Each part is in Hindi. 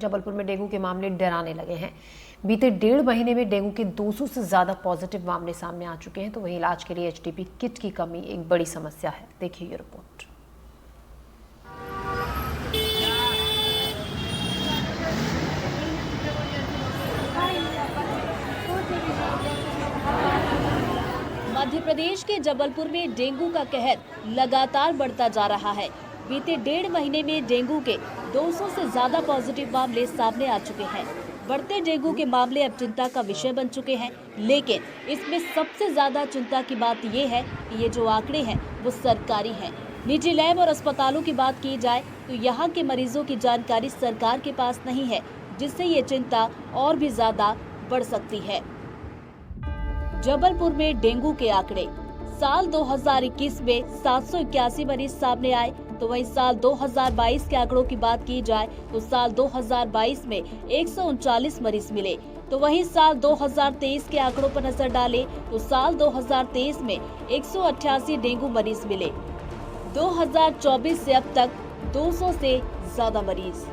जबलपुर में डेंगू के मामले डराने लगे हैं। बीते 1.5 महीने में डेंगू के 200 से ज्यादा पॉजिटिव मामले सामने आ चुके हैं, तो वहीं इलाज के लिए एचडीपी किट की कमी एक बड़ी समस्या है। देखिए ये रिपोर्ट। मध्य प्रदेश के जबलपुर में डेंगू का कहर लगातार बढ़ता जा रहा है। बीते 1.5 महीने में डेंगू के 200 से ज्यादा पॉजिटिव मामले सामने आ चुके हैं। बढ़ते डेंगू के मामले अब चिंता का विषय बन चुके हैं, लेकिन इसमें सबसे ज्यादा चिंता की बात ये है कि ये जो आंकड़े हैं वो सरकारी हैं। निजी लैब और अस्पतालों की बात की जाए तो यहाँ के मरीजों की जानकारी सरकार के पास नहीं है, जिससे ये चिंता और भी ज्यादा बढ़ सकती है। जबलपुर में डेंगू के आंकड़े साल 2021 में 781 मरीज सामने आए, तो वहीं साल 2022 के आंकड़ों की बात की जाए तो साल 2022 में 139 मरीज मिले। तो वहीं साल 2023 के आंकड़ों पर नजर डालें तो साल 2023 में 188 डेंगू मरीज मिले। 2024 से अब तक 200 से ज्यादा मरीज।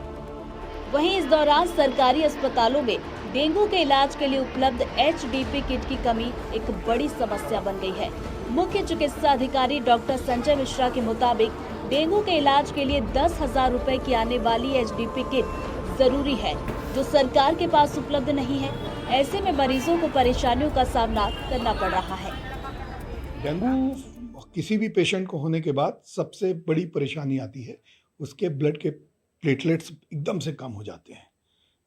वहीं इस दौरान सरकारी अस्पतालों में डेंगू के इलाज के लिए उपलब्ध एचडीपी किट की कमी एक बड़ी समस्या बन गई है। मुख्य चिकित्सा अधिकारी डॉक्टर संजय मिश्रा के मुताबिक डेंगू के इलाज के लिए 10,000 रुपए की आने वाली एचडीपी किट जरूरी है, जो सरकार के पास उपलब्ध नहीं है। ऐसे में मरीजों को परेशानियों का सामना करना पड़ रहा है। डेंगू किसी भी पेशेंट को होने के बाद सबसे बड़ी परेशानी आती है, उसके ब्लड के प्लेटलेट्स एकदम से कम हो जाते हैं।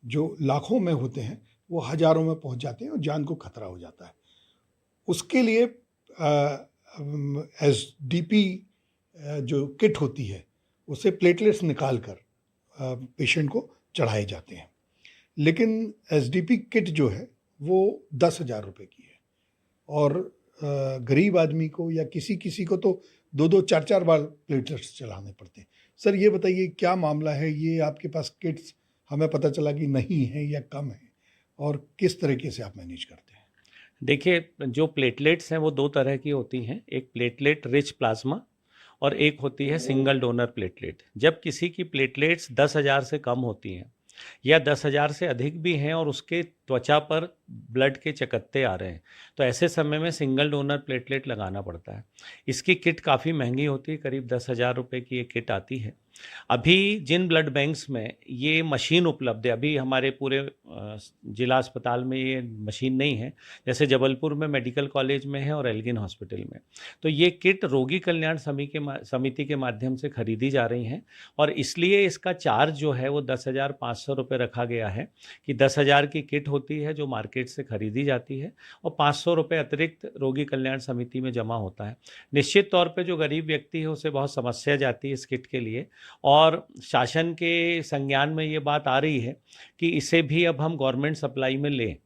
जो लाखों में होते हैं वो हजारों में पहुंच जाते हैं और जान को खतरा हो जाता है। उसके लिए एसडीपी जो किट होती है उससे प्लेटलेट्स निकाल कर पेशेंट को चढ़ाए जाते हैं। लेकिन एसडीपी किट जो है वो 10,000 रुपये की है और गरीब आदमी को या किसी को तो 2-2, 4-4 बार प्लेटलेट्स चढ़ाने पड़ते हैं। सर ये बताइए क्या मामला है, ये आपके पास किट्स हमें पता चला कि नहीं है या कम है, और किस तरीके से आप मैनेज करते हैं? देखिए, जो प्लेटलेट्स हैं वो 2 तरह की होती हैं। एक प्लेटलेट रिच प्लाज्मा और एक होती है सिंगल डोनर प्लेटलेट। जब किसी की प्लेटलेट्स 10,000 से कम होती हैं या 10,000 से अधिक भी हैं और उसके त्वचा पर ब्लड के चकत्ते आ रहे हैं, तो ऐसे समय में सिंगल डोनर प्लेटलेट लगाना पड़ता है। इसकी किट काफ़ी महंगी होती है, करीब 10,000 रुपये की ये किट आती है। अभी जिन ब्लड बैंक्स में ये मशीन उपलब्ध है, अभी हमारे पूरे जिला अस्पताल में ये मशीन नहीं है, जैसे जबलपुर में मेडिकल कॉलेज में है और एल्गिन हॉस्पिटल में, तो ये किट रोगी कल्याण समिति के माध्यम से खरीदी जा रही हैं और इसलिए इसका चार्ज जो है वो 10,500 रुपये रखा गया है कि 10,000 की किट होती है जो मार्केट से खरीदी जाती है और 500 रुपये अतिरिक्त रोगी कल्याण समिति में जमा होता है। निश्चित तौर पे जो गरीब व्यक्ति है उसे बहुत समस्या जाती है इस किट के लिए, और शासन के संज्ञान में ये बात आ रही है कि इसे भी अब हम गवर्नमेंट सप्लाई में लें।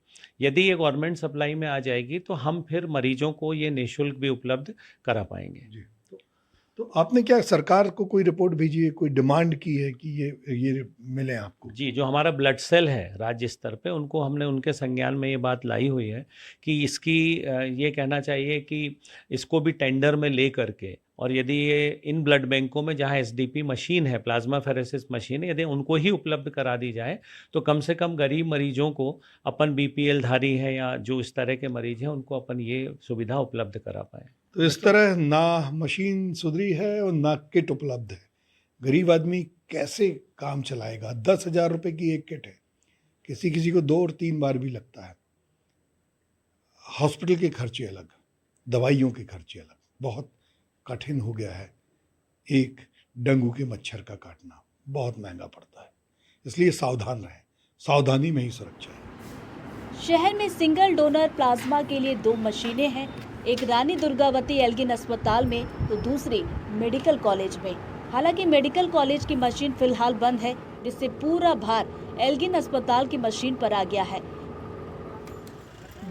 यदि ये गवर्नमेंट सप्लाई में आ जाएगी तो हम फिर मरीजों को ये निःशुल्क भी उपलब्ध करा पाएंगे। जी, तो आपने क्या सरकार को कोई रिपोर्ट भेजी है, कोई डिमांड की है कि ये मिले आपको? जी, जो हमारा ब्लड सेल है राज्य स्तर पे, उनको हमने उनके संज्ञान में ये बात लाई हुई है कि इसकी ये कहना चाहिए कि इसको भी टेंडर में ले करके, और यदि ये इन ब्लड बैंकों में जहाँ एसडीपी मशीन है, प्लाज्मा फेरेसिस मशीन है, यदि उनको ही उपलब्ध करा दी जाए तो कम से कम गरीब मरीजों को, अपन बीपीएल धारी है या जो इस तरह के मरीज हैं, उनको अपन ये सुविधा उपलब्ध करा पाएँ। तो इस तरह ना मशीन सुधरी है और ना किट उपलब्ध है, गरीब आदमी कैसे काम चलाएगा? 10,000 रुपये की एक किट है, किसी को 2 और 3 बार भी लगता है। हॉस्पिटल के खर्चे अलग, दवाइयों के खर्चे अलग, बहुत कठिन हो गया है। एक डेंगू के मच्छर का काटना बहुत महंगा पड़ता है, इसलिए सावधान रहें, सावधानी में ही सुरक्षा है। शहर में सिंगल डोनर प्लाज्मा के लिए 2 मशीनें हैं, एक रानी दुर्गावती एल्गिन अस्पताल में तो दूसरी मेडिकल कॉलेज में। हालांकि मेडिकल कॉलेज की मशीन फिलहाल बंद है, जिससे पूरा भार एल्गिन अस्पताल की मशीन पर आ गया है।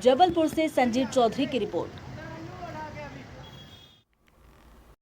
जबलपुर से संजीव चौधरी की रिपोर्ट।